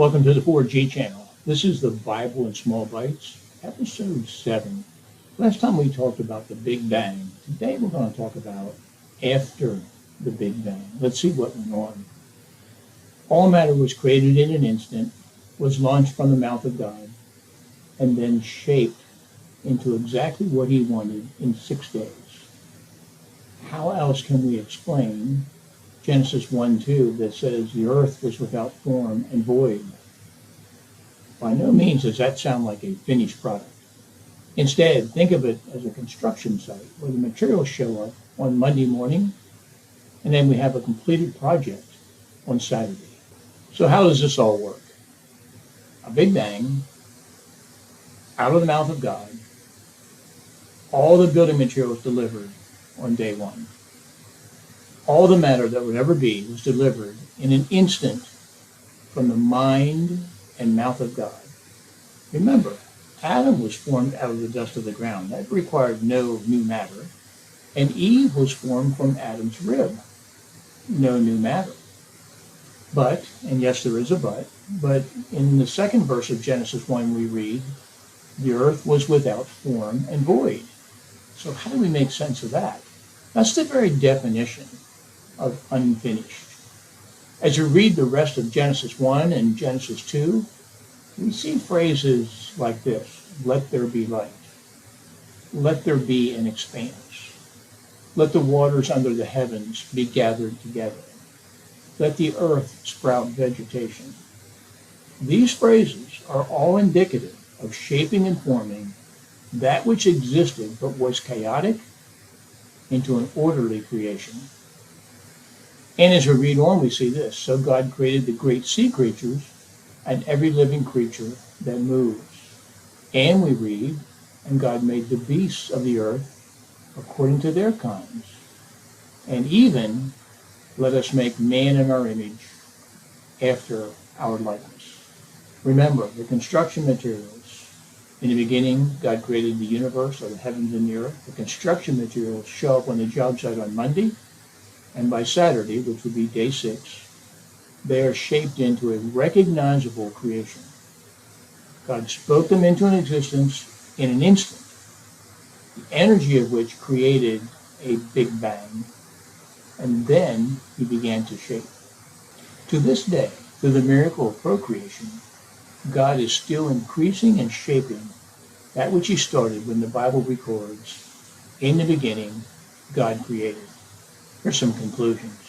Welcome to the 4G channel. This is the Bible in Small Bites, episode 7. Last time we talked about the Big Bang. Today we're going to talk about after the Big Bang. Let's see what went on. All matter was created in an instant, was launched from the mouth of God, and then shaped into exactly what he wanted in 6 days. How else can we explain Genesis 1:2 that says the earth was without form and void? By no means does that sound like a finished product. Instead, think of it as a construction site where the materials show up on Monday morning, and then we have a completed project on Saturday. So how does this all work? A Big Bang, out of the mouth of God, all the building materials delivered on day one. All the matter that would ever be was delivered in an instant from the mind and mouth of God. Remember, Adam was formed out of the dust of the ground. That required no new matter. And Eve was formed from Adam's rib. No new matter. But, and yes, there is a but in the second verse of Genesis 1 we read, the earth was without form and void. So how do we make sense of that? That's the very definition of unfinished. As you read the rest of Genesis 1 and Genesis 2, we see phrases like this: let there be light. Let there be an expanse. Let the waters under the heavens be gathered together. Let the earth sprout vegetation. These phrases are all indicative of shaping and forming that which existed but was chaotic into an orderly creation. And as we read on, we see this. So God created the great sea creatures and every living creature that moves. And we read, and God made the beasts of the earth according to their kinds. And even let us make man in our image after our likeness. Remember, the construction materials. In the beginning, God created the universe, or the heavens and the earth. The construction materials show up on the job site on Monday, and by Saturday, which would be day 6, they are shaped into a recognizable creation. God spoke them into an existence in an instant, the energy of which created a Big Bang, and then he began to shape. To this day, through the miracle of procreation, God is still increasing and shaping that which he started when the Bible records, in the beginning, God created. Here's some conclusions.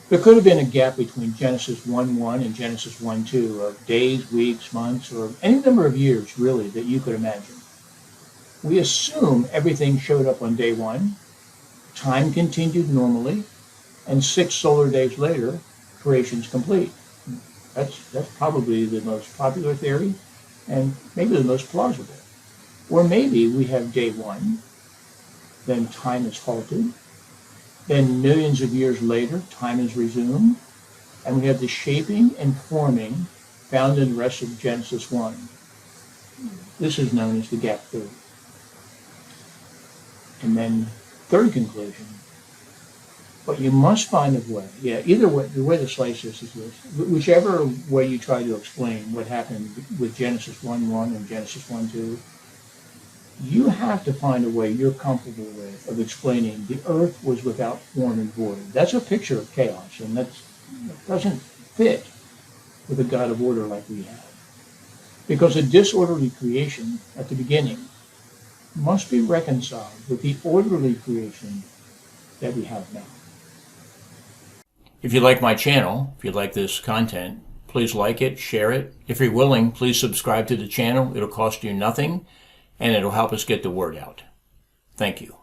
There could have been a gap between Genesis 1:1 and Genesis 1:2 of days, weeks, months, or any number of years, really, that you could imagine. We assume everything showed up on day 1, time continued normally, and 6 solar days later, creation's complete. That's probably the most popular theory, and maybe the most plausible. Or maybe we have day 1, then time is halted, then millions of years later, time is resumed, and we have the shaping and forming found in the rest of Genesis 1. This is known as the gap theory. And then, third conclusion, but you must find a way. Either way, the way to slice this is this. Whichever way you try to explain what happened with Genesis 1:1 and Genesis 1:2, you have to find a way you're comfortable with of explaining the earth was without form and void. That's a picture of chaos, and that doesn't fit with a God of order like we have. Because a disorderly creation at the beginning must be reconciled with the orderly creation that we have now. If you like my channel, if you like this content, please like it, share it. If you're willing, please subscribe to the channel. It'll cost you nothing, and it'll help us get the word out. Thank you.